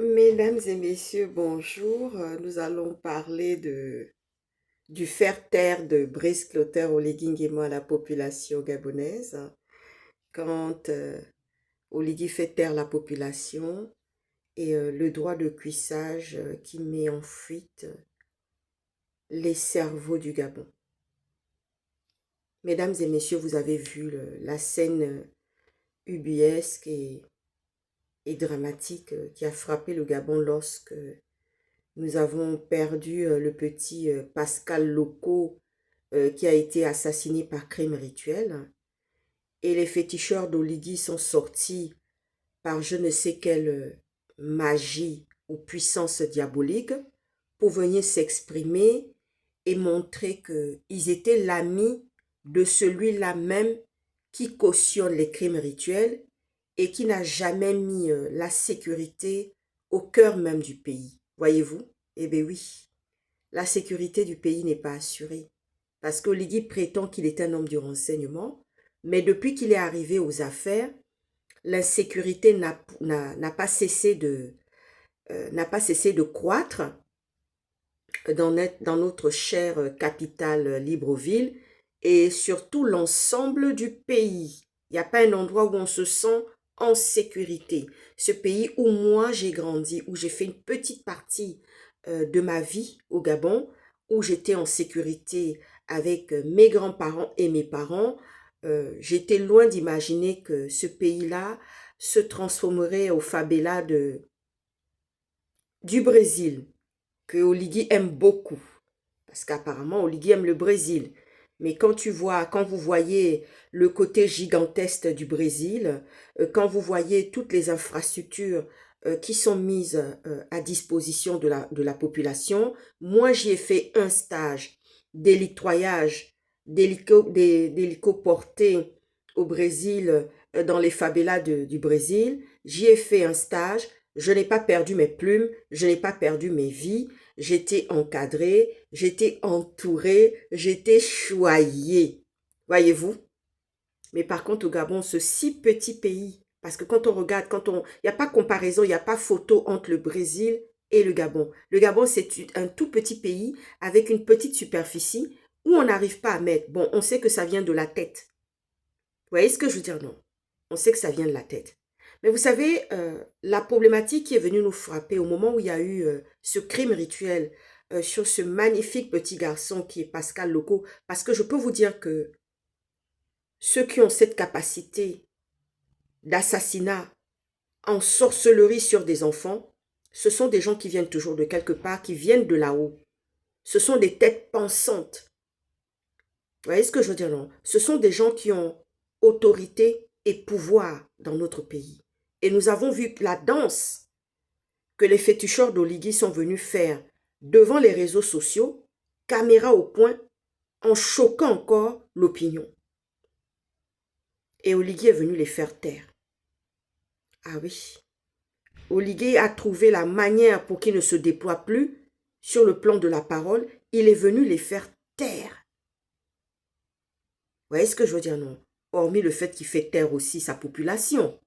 Mesdames et messieurs, bonjour. Nous allons parler du faire taire de Brice Clotaire Oligui Nguema à la population gabonaise. Quand Oligui fait taire la population et le droit de cuissage qui met en fuite les cerveaux du Gabon. Mesdames et messieurs, vous avez vu la scène ubuesque et dramatique qui a frappé le Gabon lorsque nous avons perdu le petit Pascal Loco qui a été assassiné par crime rituel. Et les féticheurs d'Oligui sont sortis par je ne sais quelle magie ou puissance diabolique pour venir s'exprimer et montrer qu'ils étaient l'ami de celui-là même qui cautionne les crimes rituels et qui n'a jamais mis la sécurité au cœur même du pays. Voyez-vous? Eh bien oui, la sécurité du pays n'est pas assurée. Parce qu'Oligui prétend qu'il est un homme du renseignement, mais depuis qu'il est arrivé aux affaires, l'insécurité n'a pas cessé de croître dans notre chère capitale Libreville et surtout l'ensemble du pays. Il n'y a pas un endroit où on se sent en sécurité. Ce pays où moi j'ai grandi, où j'ai fait une petite partie de ma vie au Gabon, où j'étais en sécurité avec mes grands-parents et mes parents, j'étais loin d'imaginer que ce pays-là se transformerait au favela du Brésil, que Oligui aime beaucoup. Parce qu'apparemment, Oligui aime le Brésil. Mais quand vous voyez le côté gigantesque du Brésil, quand vous voyez toutes les infrastructures qui sont mises à disposition de la population, moi j'y ai fait un stage d'hélitroyage, d'hélicoporté au Brésil, dans les favelas du Brésil. J'y ai fait un stage, je n'ai pas perdu mes plumes, je n'ai pas perdu mes vies, j'étais encadrée, j'étais entourée, j'étais choyée. Voyez-vous? Mais par contre, au Gabon, ce si petit pays, parce que quand on regarde, il n'y a pas comparaison, il n'y a pas photo entre le Brésil et le Gabon. Le Gabon, c'est un tout petit pays avec une petite superficie où on n'arrive pas à mettre. Bon, on sait que ça vient de la tête. Vous voyez ce que je veux dire? Non. On sait que ça vient de la tête. Mais vous savez, la problématique qui est venue nous frapper au moment où il y a eu ce crime rituel sur ce magnifique petit garçon qui est Pascal Loco, parce que je peux vous dire que ceux qui ont cette capacité d'assassinat en sorcellerie sur des enfants, ce sont des gens qui viennent toujours de quelque part, qui viennent de là-haut. Ce sont des têtes pensantes. Vous voyez ce que je veux dire, non? Ce sont des gens qui ont autorité et pouvoir dans notre pays. Et nous avons vu la danse que les féticheurs d'Oligui sont venus faire devant les réseaux sociaux, caméra au point, en choquant encore l'opinion. Et Oligui est venu les faire taire. Ah oui. Oligui a trouvé la manière pour qu'ils ne se déploient plus sur le plan de la parole. Il est venu les faire taire. Vous voyez ce que je veux dire, non? Hormis le fait qu'il fait taire aussi sa population,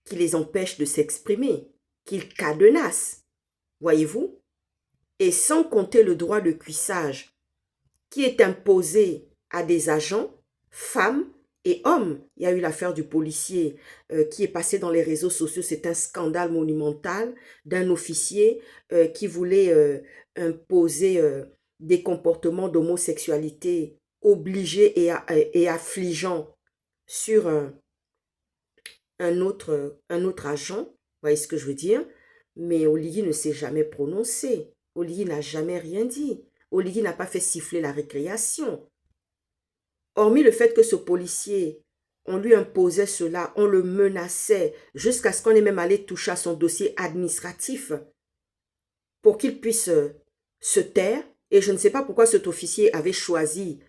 qu'il les empêche de s'exprimer, qu'il cadenasse. Voyez-vous? Et sans compter le droit de cuissage qui est imposé à des agents, femmes et hommes. Il y a eu l'affaire du policier qui est passé dans les réseaux sociaux. C'est un scandale monumental d'un officier qui voulait imposer des comportements d'homosexualité obligés et affligeants sur un autre agent. Vous voyez ce que je veux dire? Mais Oligui ne s'est jamais prononcé. Oligui n'a jamais rien dit. Oligui n'a pas fait siffler la récréation. Hormis le fait que ce policier, on lui imposait cela, on le menaçait, jusqu'à ce qu'on ait même allé toucher à son dossier administratif pour qu'il puisse se taire. Et je ne sais pas pourquoi cet officier avait choisi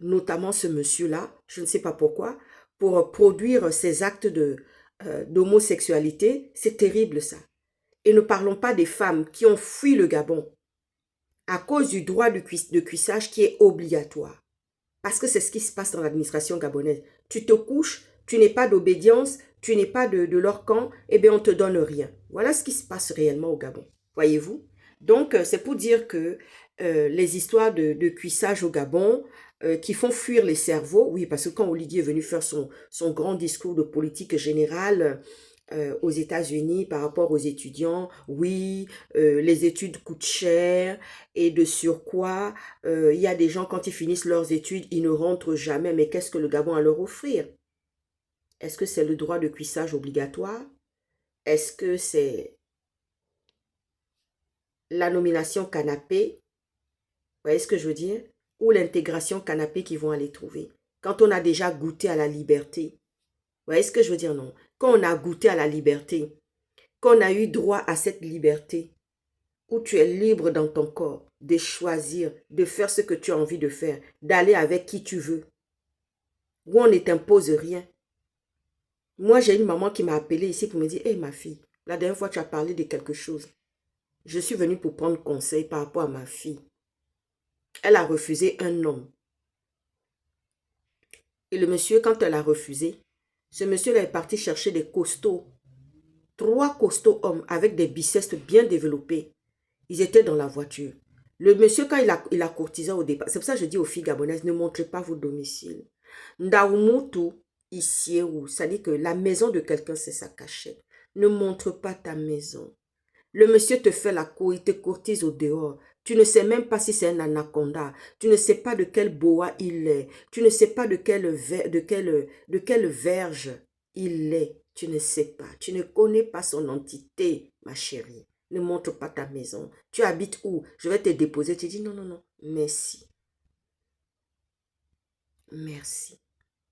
notamment ce monsieur-là, je ne sais pas pourquoi, pour produire ces actes d'homosexualité. C'est terrible ça. Et ne parlons pas des femmes qui ont fui le Gabon à cause du droit de cuissage qui est obligatoire. Parce que c'est ce qui se passe dans l'administration gabonaise. Tu te couches, tu n'es pas d'obédience, tu n'es pas de leur camp, eh bien, on ne te donne rien. Voilà ce qui se passe réellement au Gabon. Voyez-vous? Donc, c'est pour dire que les histoires de cuissage au Gabon qui font fuir les cerveaux, oui, parce que quand Oligui est venu faire son grand discours de politique générale aux États-Unis par rapport aux étudiants, oui, les études coûtent cher et de surcroît, il y a des gens, quand ils finissent leurs études, ils ne rentrent jamais. Mais qu'est-ce que le Gabon a à leur offrir? Est-ce que c'est le droit de cuissage obligatoire? Est-ce que c'est la nomination canapé? Vous voyez ce que je veux dire? Ou l'intégration canapé qu'ils vont aller trouver. Quand on a déjà goûté à la liberté. Vous voyez ce que je veux dire? Non. Quand on a goûté à la liberté, quand on a eu droit à cette liberté, où tu es libre dans ton corps, de choisir, de faire ce que tu as envie de faire, d'aller avec qui tu veux, où on ne t'impose rien. Moi, j'ai une maman qui m'a appelée ici pour me dire, hé ma fille, la dernière fois tu as parlé de quelque chose. Je suis venue pour prendre conseil par rapport à ma fille. Elle a refusé un homme. Et le monsieur, quand elle a refusé, ce monsieur-là est parti chercher des costauds. 3 costauds hommes avec des biceps bien développés. Ils étaient dans la voiture. Le monsieur, quand il a courtisé au départ, c'est pour ça que je dis aux filles gabonaises, ne montrez pas vos domiciles. Ndaoumutu, ici ou, ça dit que la maison de quelqu'un, c'est sa cachette. Ne montre pas ta maison. Le monsieur te fait la cour, il te courtise au dehors. Tu ne sais même pas si c'est un anaconda. Tu ne sais pas de quel boa il est. Tu ne sais pas de quelle verge il est. Tu ne sais pas. Tu ne connais pas son entité, ma chérie. Ne montre pas ta maison. Tu habites où? Je vais te déposer. Tu dis non, non, non. Merci. Merci.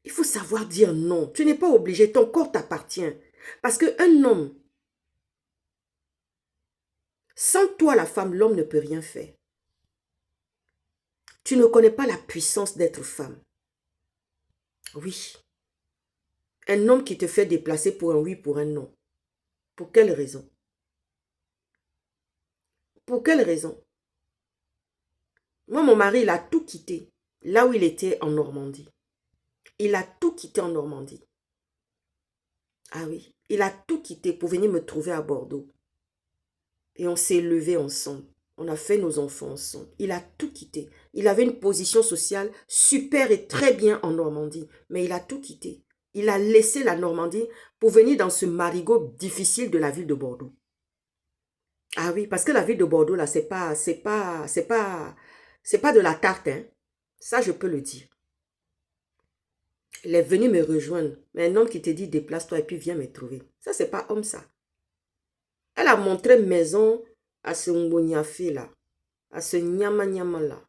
Il faut savoir dire non. Tu n'es pas obligé. Ton corps t'appartient. Parce qu'un homme, sans toi, la femme, l'homme ne peut rien faire. Tu ne connais pas la puissance d'être femme. Oui. Un homme qui te fait déplacer pour un oui, pour un non. Pour quelle raison? Pour quelle raison? Moi, mon mari, il a tout quitté. Là où il était en Normandie. Il a tout quitté en Normandie. Ah oui. Il a tout quitté pour venir me trouver à Bordeaux. Et on s'est levés ensemble. On a fait nos enfants ensemble. Il a tout quitté. Il avait une position sociale super et très bien en Normandie. Mais il a tout quitté. Il a laissé la Normandie pour venir dans ce marigot difficile de la ville de Bordeaux. Ah oui, parce que la ville de Bordeaux, là, c'est pas de la tarte, hein. Ça, je peux le dire. Il est venu me rejoindre. Mais un homme qui te dit, déplace-toi et puis viens me trouver. Ça, c'est pas homme, ça. Elle a montré maison à ce Mboniafé là, à ce Nyama là,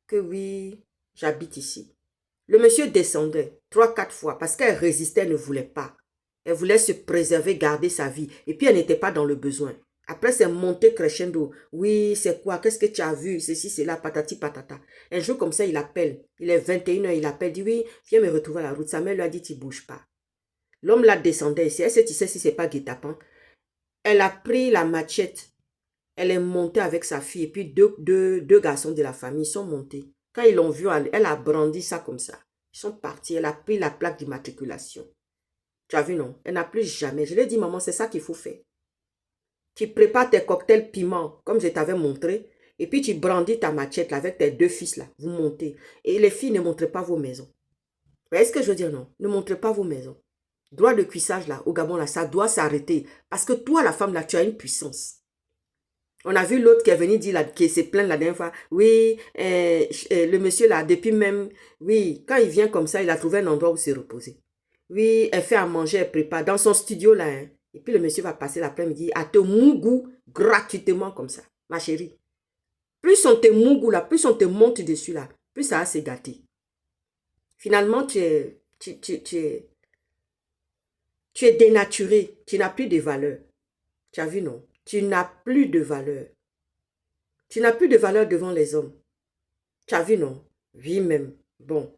que oui, j'habite ici. Le monsieur descendait 3-4 fois parce qu'elle résistait, elle ne voulait pas. Elle voulait se préserver, garder sa vie. Et puis elle n'était pas dans le besoin. Après, c'est monté crescendo. Oui, c'est quoi? Qu'est-ce que tu as vu? Ceci, c'est là, patati patata. Un jour comme ça, il appelle. Il est 21h, il appelle, dit oui, viens me retrouver à la route. Sa mère lui a dit, tu ne bouges pas. L'homme là descendait ici. Elle sait, tu sais si c'est pas guet-apens. Elle a pris la machette. Elle est montée avec sa fille. Et puis deux garçons de la famille sont montés. Quand ils l'ont vu, elle a brandi ça comme ça. Ils sont partis. Elle a pris la plaque d'immatriculation. Tu as vu, non? Elle n'a plus jamais. Je lui ai dit, maman, c'est ça qu'il faut faire. Tu prépares tes cocktails piment, comme je t'avais montré. Et puis tu brandis ta machette là, avec tes 2 fils là. Vous montez. Et les filles, ne montrez pas vos maisons. Vous voyez ce que je veux dire, non? Ne montrez pas vos maisons. Droit de cuissage là, au Gabon là, ça doit s'arrêter. Parce que toi, la femme là, tu as une puissance. On a vu l'autre qui est venu dire, là, qui s'est plaint la dernière fois. Oui, le monsieur là, depuis même, oui, quand il vient comme ça, il a trouvé un endroit où se reposer. Oui, elle fait à manger, elle prépare dans son studio là. Hein. Et puis le monsieur va passer l'après-midi à te mougou gratuitement comme ça, ma chérie. Plus on te mougou là, plus on te monte dessus là, plus ça va se gâter. Finalement, tu es dénaturé, tu n'as plus de valeur. Tu as vu, non? Tu n'as plus de valeur. Tu n'as plus de valeur devant les hommes. Tu as vu, non? Oui, même. Bon,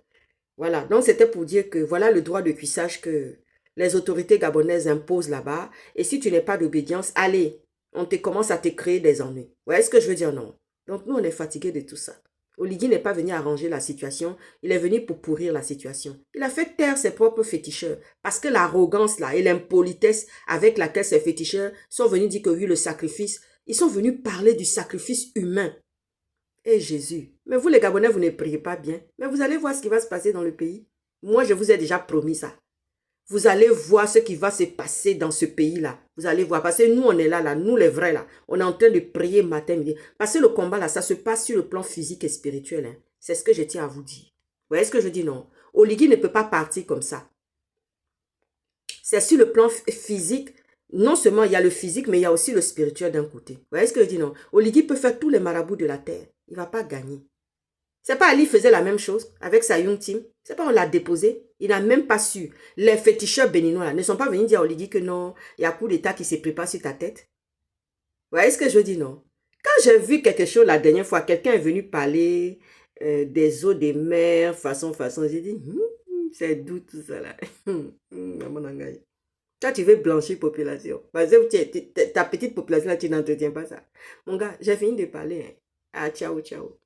voilà. Donc, c'était pour dire que voilà le droit de cuissage que les autorités gabonaises imposent là-bas. Et si tu n'es pas d'obédience, allez, on te commence à te créer des ennuis. Vous voyez ce que je veux dire, non? Donc, nous, on est fatigués de tout ça. Oligui n'est pas venu arranger la situation, il est venu pour pourrir la situation. Il a fait taire ses propres féticheurs parce que l'arrogance là et l'impolitesse avec laquelle ces féticheurs sont venus dire que oui, le sacrifice, ils sont venus parler du sacrifice humain. Et Jésus, mais vous les Gabonais, vous ne priez pas bien, mais vous allez voir ce qui va se passer dans le pays. Moi, je vous ai déjà promis ça. Vous allez voir ce qui va se passer dans ce pays-là. Vous allez voir. Parce que nous, on est là, nous les vrais, là. On est en train de prier matin, midi. Parce que le combat, là, ça se passe sur le plan physique et spirituel. Hein. C'est ce que je tiens à vous dire. Vous voyez ce que je dis, non? Oligui ne peut pas partir comme ça. C'est sur le plan physique. Non seulement il y a le physique, mais il y a aussi le spirituel d'un côté. Vous voyez ce que je dis, non? Oligui peut faire tous les marabouts de la terre. Il ne va pas gagner. C'est pas Ali faisait la même chose avec sa Young Team. C'est pas on l'a déposé. Il n'a même pas su. Les féticheurs béninois là, ne sont pas venus dire à Oligui que non, il y a un coup d'état qui se prépare sur ta tête. Vous voyez ce que je dis, non? Quand j'ai vu quelque chose la dernière fois, quelqu'un est venu parler des eaux des mers, façon, j'ai dit, c'est d'où tout ça là? Toi, tu veux blanchir population. Parce que ta petite population là, tu n'entretiens pas ça. Mon gars, j'ai fini de parler. Hein. Ah, ciao, ciao.